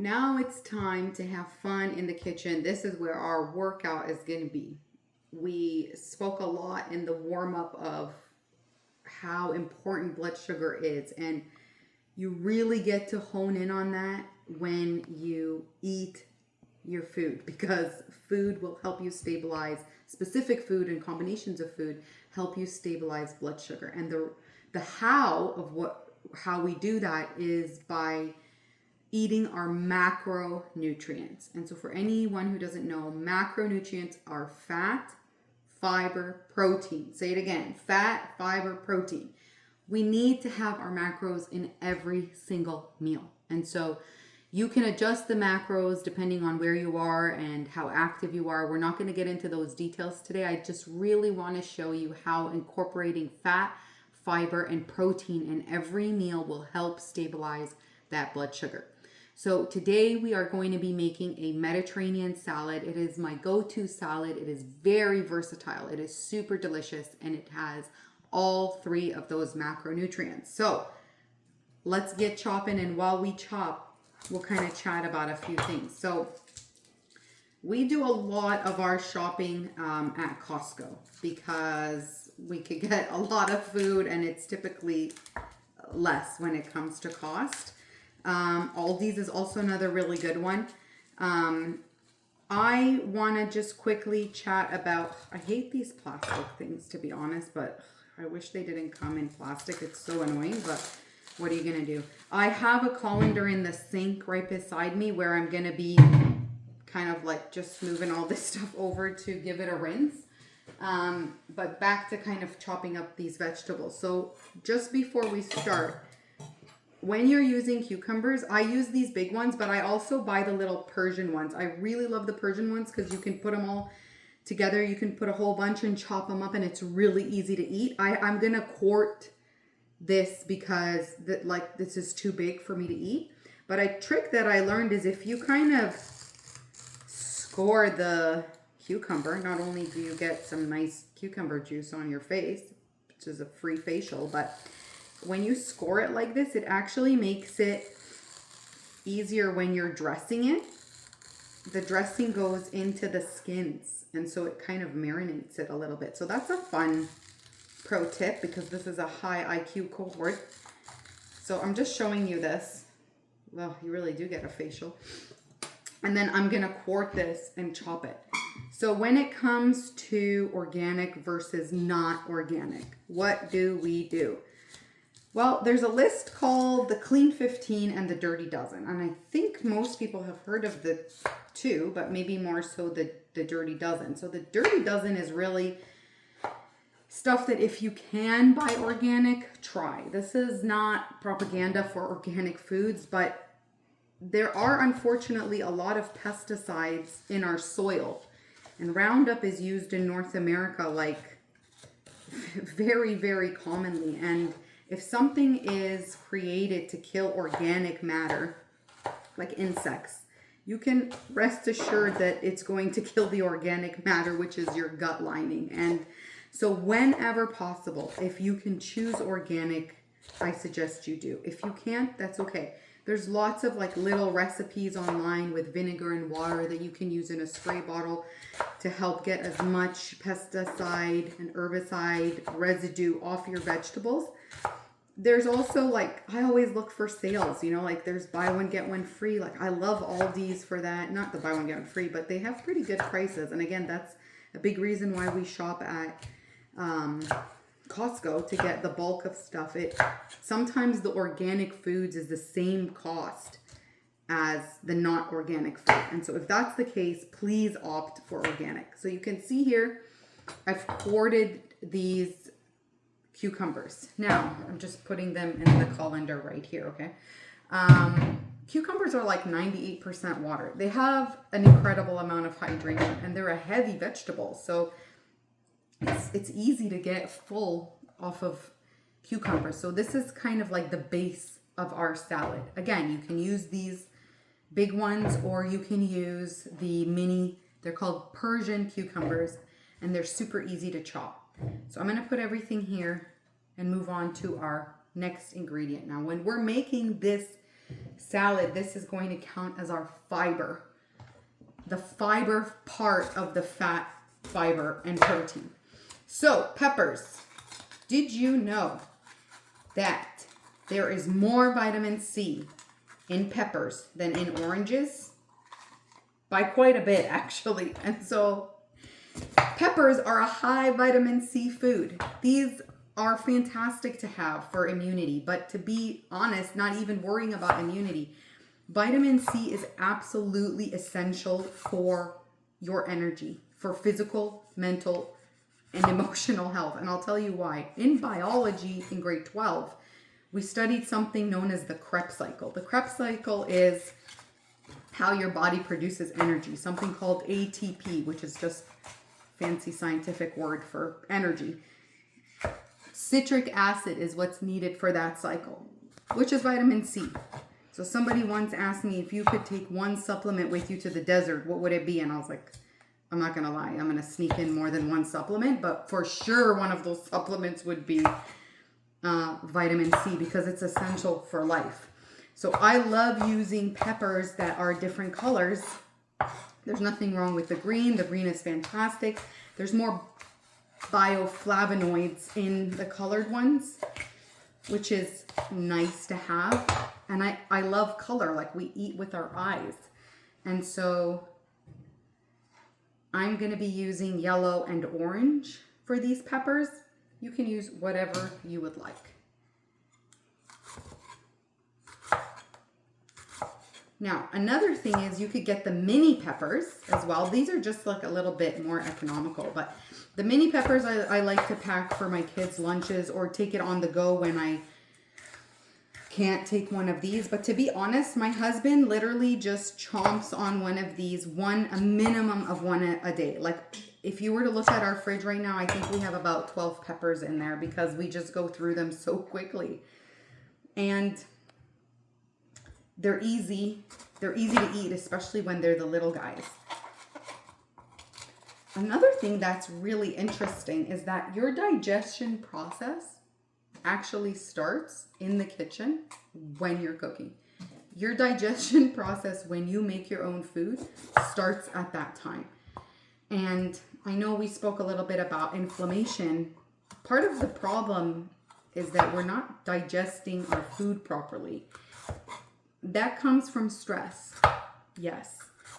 now it's time to have fun in the kitchen. This is where our workout is going to be. We spoke a lot in the warm-up of how important blood sugar is, and you really get to hone in on that when you eat your food, because food will help you stabilize, specific food and combinations of food help you stabilize blood sugar. And the how we do that is by eating our macronutrients. And so for anyone who doesn't know, macronutrients are fat, fiber, protein. Say it again, fat, fiber, protein. We need to have our macros in every single meal. And so you can adjust the macros depending on where you are and how active you are. We're not going to get into those details today. I just really want to show you how incorporating fat, fiber, and protein in every meal will help stabilize that blood sugar. So today we are going to be making a Mediterranean salad. It is my go-to salad. It is very versatile. It is super delicious, and it has all three of those macronutrients. So let's get chopping, and while we chop, we'll kind of chat about a few things. So we do a lot of our shopping at Costco because we could get a lot of food, and it's typically less when it comes to cost. Aldi's is also another really good one. I want to just quickly chat about, I hate these plastic things, to be honest, but I wish they didn't come in plastic. It's so annoying, but what are you going to do? I have a colander in the sink right beside me where I'm going to be kind of like just moving all this stuff over to give it a rinse. But back to kind of chopping up these vegetables. So just before we start, when you're using cucumbers, I use these big ones, but I also buy the little Persian ones. I really love the Persian ones because you can put them all together. You can put a whole bunch and chop them up, and it's really easy to eat. I'm going to quart this because this is too big for me to eat. But a trick that I learned is if you kind of score the cucumber, not only do you get some nice cucumber juice on your face, which is a free facial, but when you score it like this, it actually makes it easier when you're dressing it. The dressing goes into the skins, and so it kind of marinates it a little bit. So that's a fun pro tip because this is a high IQ cohort. So I'm just showing you this. Well, you really do get a facial. And then I'm going to quart this and chop it. So when it comes to organic versus not organic, what do we do? Well, there's a list called the Clean 15 and the Dirty Dozen. And I think most people have heard of the two, but maybe more so the Dirty Dozen. So the Dirty Dozen is really stuff that if you can buy organic, try. This is not propaganda for organic foods, but there are unfortunately a lot of pesticides in our soil. And Roundup is used in North America like very, very commonly. And if something is created to kill organic matter, like insects, you can rest assured that it's going to kill the organic matter, which is your gut lining. And so whenever possible, if you can choose organic, I suggest you do. If you can't, that's okay. There's lots of like little recipes online with vinegar and water that you can use in a spray bottle to help get as much pesticide and herbicide residue off your vegetables. There's also like, I always look for sales, you know, like there's buy one, get one free. Like I love Aldi's for that. Not the buy one, get one free, but they have pretty good prices. And again, that's a big reason why we shop at Costco to get the bulk of stuff. Sometimes the organic foods is the same cost as the not organic food. And so if that's the case, please opt for organic. So you can see here, I've quartered these cucumbers. Now, I'm just putting them in the colander right here, okay? Cucumbers are like 98% water. They have an incredible amount of hydration, and they're a heavy vegetable. So it's easy to get full off of cucumbers. So this is kind of like the base of our salad. Again, you can use these big ones or you can use the mini, they're called Persian cucumbers, and they're super easy to chop. So I'm going to put everything here and move on to our next ingredient. Now, when we're making this salad, this is going to count as our fiber. The fiber part of the fat, fiber, and protein. So, peppers. Did you know that there is more vitamin C in peppers than in oranges? By quite a bit, actually. And so, peppers are a high vitamin C food. These are fantastic to have for immunity, but to be honest, not even worrying about immunity, vitamin C is absolutely essential for your energy, for physical, mental, and emotional health. And I'll tell you why. In biology in grade 12, we studied something known as the Krebs cycle. The Krebs cycle is how your body produces energy, something called ATP, which is just fancy scientific word for energy. Citric acid is what's needed for that cycle, which is vitamin C. So somebody once asked me, if you could take one supplement with you to the desert, what would it be? And I was like, I'm not going to lie. I'm going to sneak in more than one supplement, but for sure one of those supplements would be vitamin C, because it's essential for life. So I love using peppers that are different colors. There's nothing wrong with the green. The green is fantastic. There's more bioflavonoids in the colored ones, which is nice to have. And I love color, like we eat with our eyes. And so I'm going to be using yellow and orange for these peppers. You can use whatever you would like. Now, another thing is you could get the mini peppers as well. These are just like a little bit more economical, but the mini peppers I like to pack for my kids' lunches or take it on the go when I can't take one of these. But to be honest, my husband literally just chomps on one of these, a minimum of one a day. Like if you were to look at our fridge right now, I think we have about 12 peppers in there because we just go through them so quickly. And they're easy to eat, especially when they're the little guys. Another thing that's really interesting is that your digestion process actually starts in the kitchen when you're cooking. Your digestion process when you make your own food starts at that time. And I know we spoke a little bit about inflammation. Part of the problem is that we're not digesting our food properly. That comes from stress. Yes.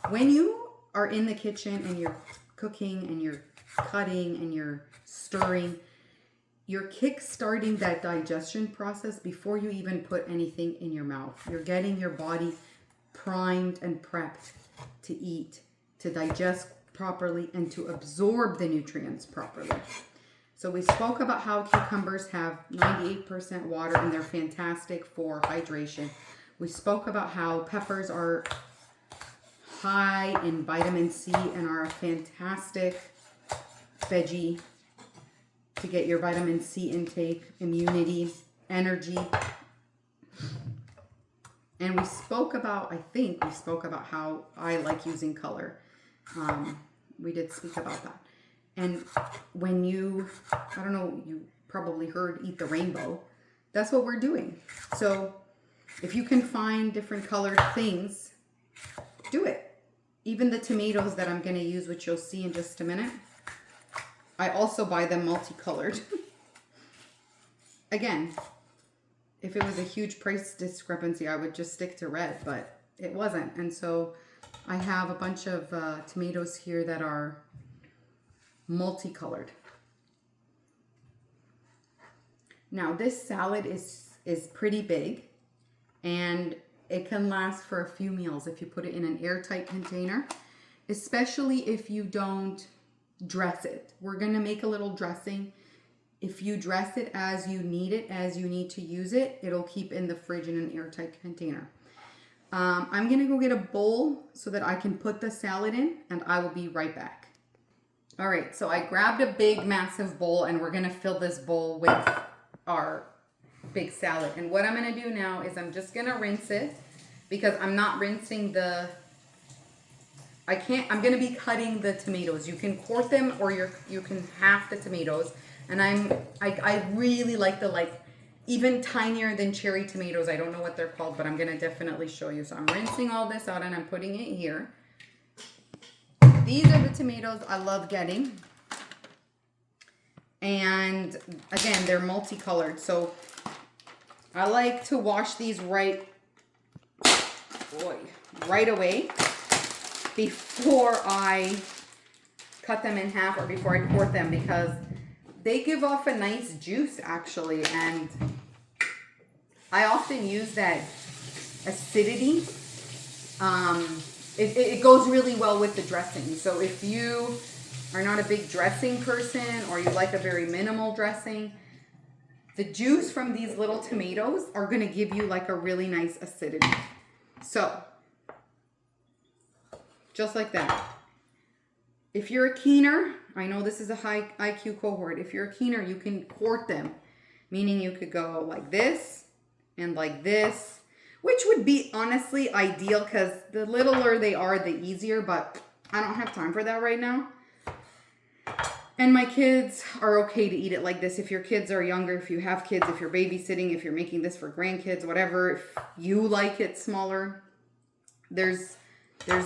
When you are in the kitchen and you're cooking and you're cutting and you're stirring, you're kick-starting that digestion process before you even put anything in your mouth. You're getting your body primed and prepped to eat, to digest properly, and to absorb the nutrients properly. So we spoke about how cucumbers have 98% water and they're fantastic for hydration. We spoke about how peppers are high in vitamin C and are a fantastic veggie to get your vitamin C intake, immunity, energy. And we spoke about, I think we spoke about how I like using color. We did speak about that. And when you, I don't know, you probably heard eat the rainbow. That's what we're doing. So if you can find different colored things, do it. Even the tomatoes that I'm going to use, which you'll see in just a minute, I also buy them multicolored. Again, if it was a huge price discrepancy, I would just stick to red, but it wasn't. And so I have a bunch of tomatoes here that are multicolored. Now this salad is pretty big and it can last for a few meals if you put it in an airtight container, especially if you don't dress it. We're going to make a little dressing. If you dress it, as you need to use it, it'll keep in the fridge in an airtight container. I'm going to go get a bowl so that I can put the salad in, and I will be right back. All right, so I grabbed a big, massive bowl, and we're going to fill this bowl with our big salad. And what I'm going to do now is I'm just going to rinse it because I'm not rinsing I'm going to be cutting the tomatoes. You can quart them or you can half the tomatoes. And I really like the even tinier than cherry tomatoes. I don't know what they're called, but I'm going to definitely show you. So I'm rinsing all this out and I'm putting it here. These are the tomatoes I love getting. And again, they're multicolored. So I like to wash these right away before I cut them in half or before I quart them, because they give off a nice juice actually, and I often use that acidity. It goes really well with the dressing. So if you are not a big dressing person or you like a very minimal dressing, the juice from these little tomatoes are going to give you like a really nice acidity. So just like that. If you're a keener, I know this is a high IQ cohort. If you're a keener, you can quart them, meaning you could go like this and like this, which would be honestly ideal because the littler they are, the easier, but I don't have time for that right now. And my kids are okay to eat it like this. If your kids are younger, if you have kids, if you're babysitting, if you're making this for grandkids, whatever, if you like it smaller, there's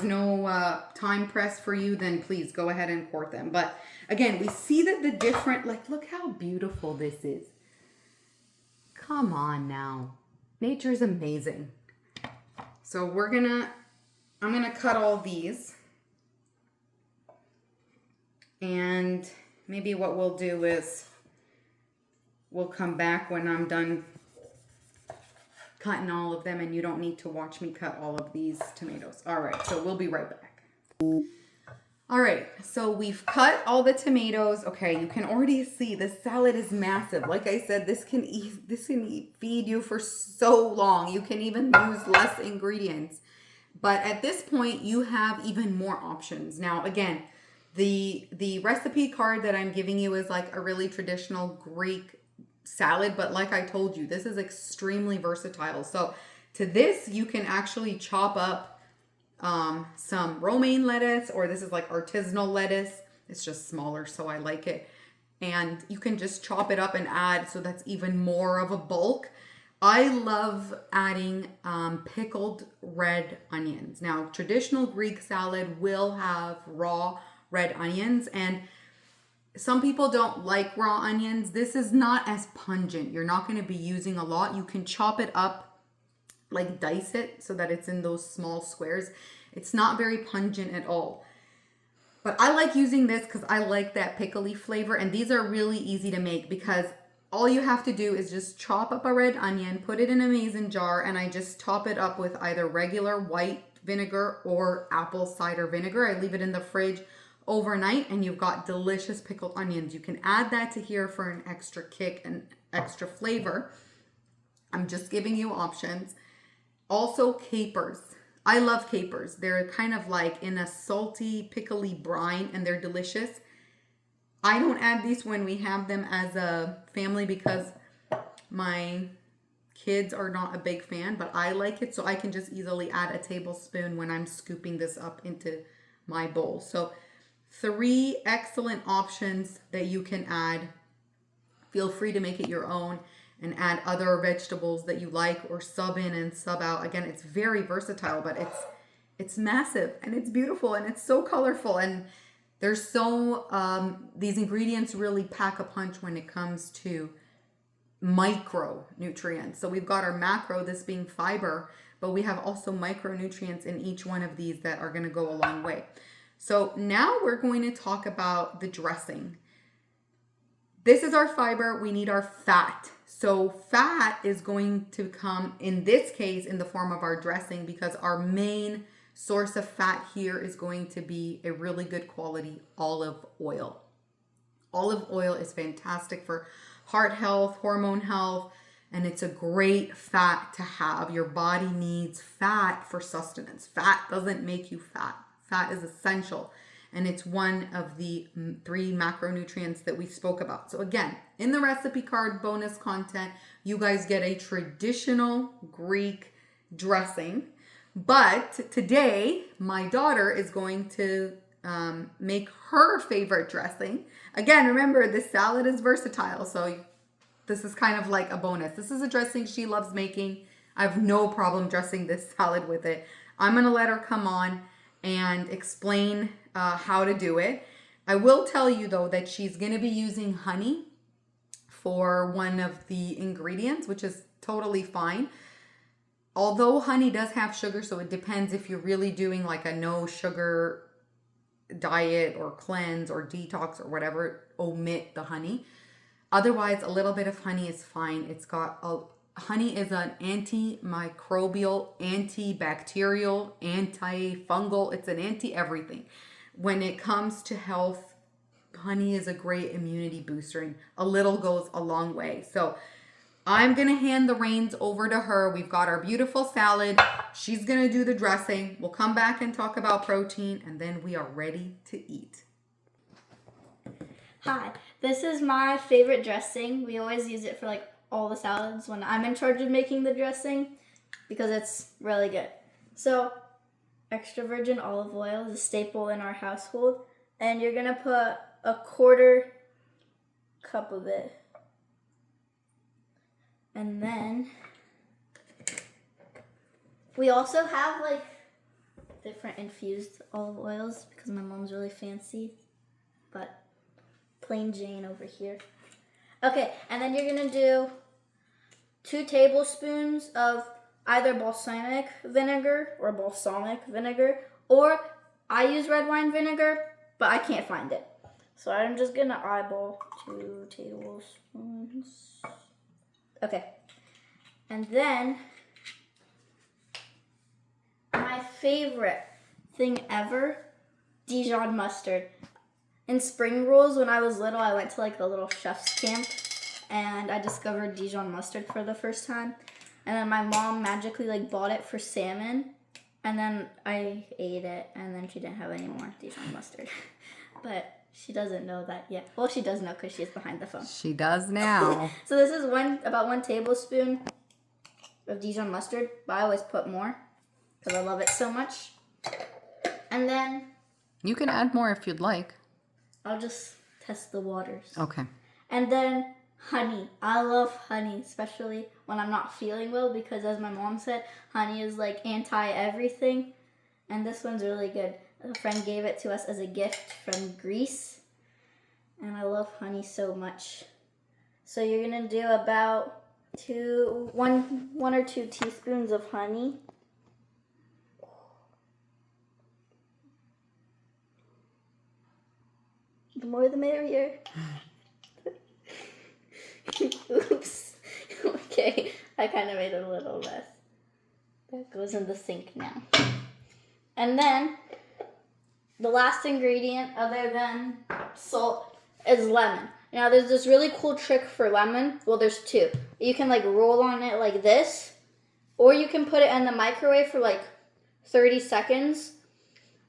no time press for you, then please go ahead and quart them. But again, we see that the different, like, look how beautiful this is. Come on now. Nature's amazing. So I'm gonna cut all these. And maybe what we'll do is we'll come back when I'm done cutting all of them and you don't need to watch me cut all of these tomatoes. All right, so we'll be right back. All right, so we've cut all the tomatoes. Okay, you can already see the salad is massive. Like I said, this can feed you for so long. You can even use less ingredients. But at this point, you have even more options. Now, again, the recipe card that I'm giving you is like a really traditional Greek salad, but like I told you, this is extremely versatile. So to this, you can actually chop up some romaine lettuce, or this is like artisanal lettuce. It's just smaller, so I like it. And you can just chop it up and add, so that's even more of a bulk. I love adding pickled red onions. Now, traditional Greek salad will have raw red onions, and some people don't like raw onions. This is not as pungent. You're not going to be using a lot. You can chop it up, like dice it so that it's in those small squares. It's not very pungent at all. But I like using this because I like that pickly flavor, and these are really easy to make because all you have to do is just chop up a red onion, put it in a mason jar, and I just top it up with either regular white vinegar or apple cider vinegar. I leave it in the fridge overnight and you've got delicious pickled onions. You can add that to here for an extra kick and extra flavor. I'm just giving you options. Also capers. I love capers. They're kind of like in a salty, pickly brine and they're delicious. I don't add these when we have them as a family because my kids are not a big fan, but I like it, so I can just easily add a tablespoon when I'm scooping this up into my bowl. So 3 excellent options that you can add. Feel free to make it your own and add other vegetables that you like or sub in and sub out. Again, it's very versatile, but it's massive and it's beautiful and it's so colorful, and there's these ingredients really pack a punch when it comes to micronutrients. So we've got our macro, this being fiber, but we have also micronutrients in each one of these that are going to go a long way. So now we're going to talk about the dressing. This is our fiber. We need our fat. So fat is going to come, in this case, in the form of our dressing, because our main source of fat here is going to be a really good quality olive oil. Olive oil is fantastic for heart health, hormone health, and it's a great fat to have. Your body needs fat for sustenance. Fat doesn't make you fat. Fat is essential, and it's one of the 3 macronutrients that we spoke about. So again, in the recipe card bonus content, you guys get a traditional Greek dressing. But today, my daughter is going to make her favorite dressing. Again, remember, this salad is versatile, so this is kind of like a bonus. This is a dressing she loves making. I have no problem dressing this salad with it. I'm going to let her come on and explain how to do it. I will tell you though that she's going to be using honey for one of the ingredients, which is totally fine. Although honey does have sugar, so it depends if you're really doing like a no sugar diet or cleanse or detox or whatever, omit the honey. Otherwise, a little bit of honey is fine. Honey is an antimicrobial, antibacterial, antifungal. It's an anti-everything. When it comes to health, honey is a great immunity booster, and a little goes a long way. So I'm going to hand the reins over to her. We've got our beautiful salad. She's going to do the dressing. We'll come back and talk about protein, and then we are ready to eat. Hi, this is my favorite dressing. We always use it for like all the salads when I'm in charge of making the dressing because it's really good. So, extra virgin olive oil is a staple in our household, and you're going to put a 1/4 cup of it. And then we also have like different infused olive oils because my mom's really fancy, but plain Jane over here. Okay, and then you're gonna do 2 tablespoons of either balsamic vinegar, or I use red wine vinegar, but I can't find it. So I'm just gonna eyeball 2 tablespoons. Okay, and then my favorite thing ever, Dijon mustard. In spring rolls, when I was little, I went to like a little chef's camp, and I discovered Dijon mustard for the first time. And then my mom magically like bought it for salmon, and then I ate it, and then she didn't have any more Dijon mustard. But she doesn't know that yet. Well, she does know because she's behind the phone. She does now. So this is about 1 tablespoon of Dijon mustard, but I always put more because I love it so much. And then You can add more if you'd like. I'll just test the waters. Okay. And then honey. I love honey, especially when I'm not feeling well, because as my mom said, honey is like anti-everything. And this one's really good. A friend gave it to us as a gift from Greece. And I love honey so much. So you're going to do about 1 or 2 teaspoons of honey. The more the merrier. Oops. Okay, I kind of made it a little less. That goes in the sink now. And then, the last ingredient other than salt is lemon. Now, there's this really cool trick for lemon. Well, there's 2. You can like roll on it like this, or you can put it in the microwave for like 30 seconds.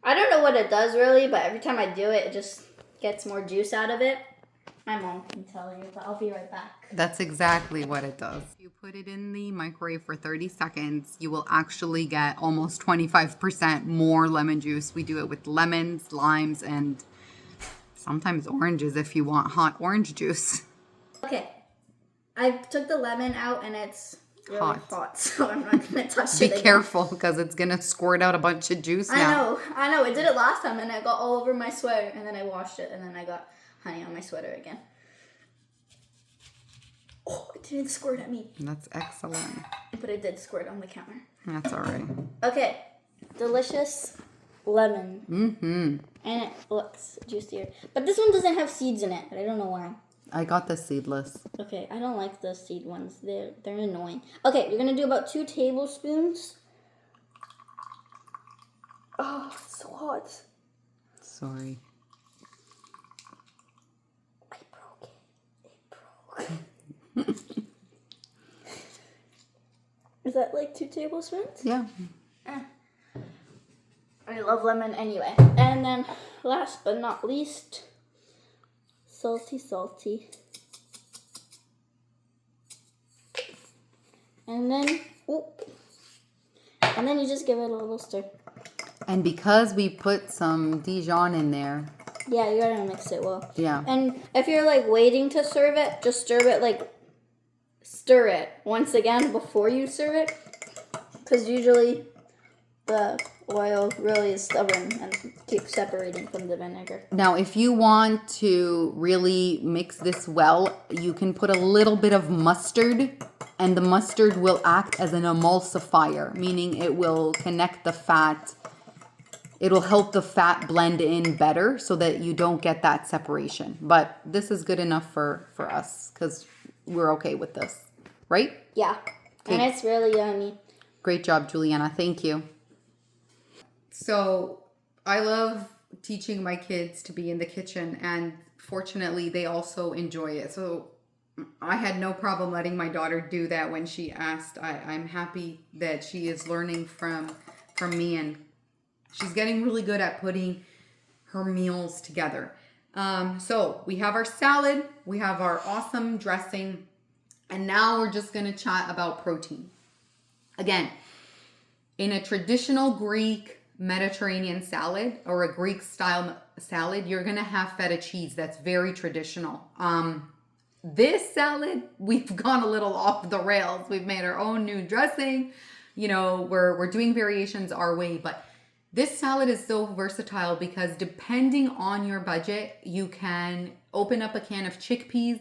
I don't know what it does really, but every time I do it, it just gets more juice out of it. My mom can tell you, but I'll be right back. That's exactly what it does. If you put it in the microwave for 30 seconds, you will actually get almost 25% more lemon juice. We do it with lemons, limes, and sometimes oranges if you want hot orange juice. Okay, I took the lemon out and it's really hot, so I'm not going to touch it Be again. careful because it's going to squirt out a bunch of juice now. I know. It did it last time and it got all over my sweater, and then I washed it, and then I got honey on my sweater again. Oh, it didn't squirt at me. That's excellent. But it did squirt on the counter. That's all right. Okay, delicious lemon. Mm-hmm. And it looks juicier. But this one doesn't have seeds in it, but I don't know why. I got the seedless. Okay, I don't like the seed ones. They're annoying. Okay, you're going to do about 2 tablespoons. Oh, it's so hot. Sorry. I broke it. It broke. Is that like 2 tablespoons? Yeah. I love lemon anyway. And then, last but not least, salty. And then, you just give it a little stir. And because we put some Dijon in there. Yeah, you gotta mix it well. Yeah. And if you're like waiting to serve it, just stir it like stir it once again before you serve it, because usually the oil really is stubborn and keeps separating from the vinegar. Now, if you want to really mix this well, you can put a little bit of mustard, and the mustard will act as an emulsifier, meaning it will connect the fat. It'll help the fat blend in better so that you don't get that separation. But this is good enough for us because we're okay with this, right? Yeah, and it's really yummy. Great job, Juliana. Thank you. So I love teaching my kids to be in the kitchen, and fortunately they also enjoy it. So I had no problem letting my daughter do that when she asked. I'm happy that she is learning from me, and she's getting really good at putting her meals together. So we have our salad, we have our awesome dressing, and now we're just gonna chat about protein. Again, in a traditional Greek Mediterranean salad or a Greek style salad, you're gonna have feta cheese. That's very traditional. This salad, we've gone a little off the rails. We've made our own new dressing. You know, we're doing variations our way, but this salad is so versatile because depending on your budget, you can open up a can of chickpeas,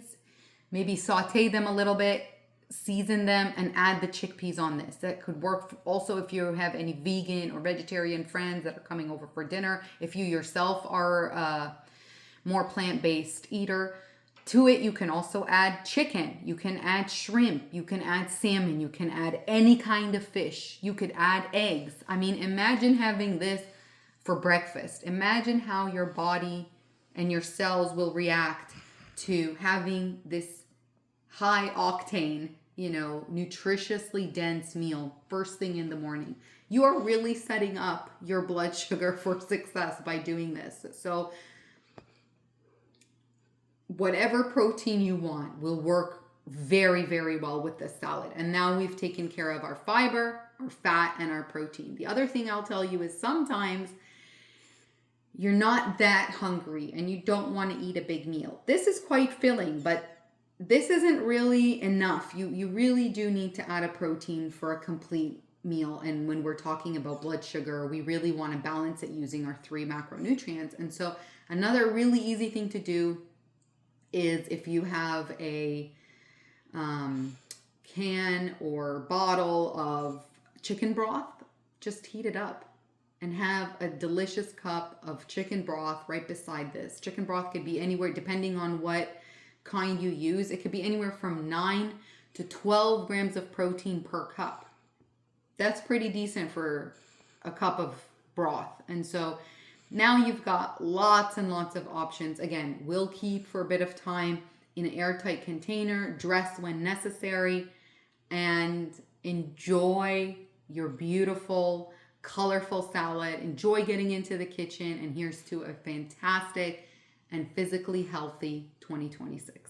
maybe saute them a little bit, season them, and add the chickpeas on this. That could work also if you have any vegan or vegetarian friends that are coming over for dinner. If you yourself are a more plant-based eater. To it, you can also add chicken. You can add shrimp. You can add salmon. You can add any kind of fish. You could add eggs. I mean, imagine having this for breakfast. Imagine how your body and your cells will react to having this high octane, you know, nutritiously dense meal first thing in the morning. You are really setting up your blood sugar for success by doing this. So whatever protein you want will work very, very well with this salad. And now we've taken care of our fiber, our fat, and our protein. The other thing I'll tell you is sometimes you're not that hungry and you don't want to eat a big meal. This is quite filling, but this isn't really enough. You really do need to add a protein for a complete meal. And when we're talking about blood sugar, we really want to balance it using our 3 macronutrients. And so another really easy thing to do is if you have a can or bottle of chicken broth, just heat it up and have a delicious cup of chicken broth right beside this. Chicken broth could be anywhere, depending on what kind you use. It could be anywhere from 9 to 12 grams of protein per cup. That's pretty decent for a cup of broth. And so now you've got lots and lots of options. Again, we'll keep for a bit of time in an airtight container, dress when necessary, and enjoy your beautiful, colorful salad. Enjoy getting into the kitchen, and here's to a fantastic and physically healthy 2026.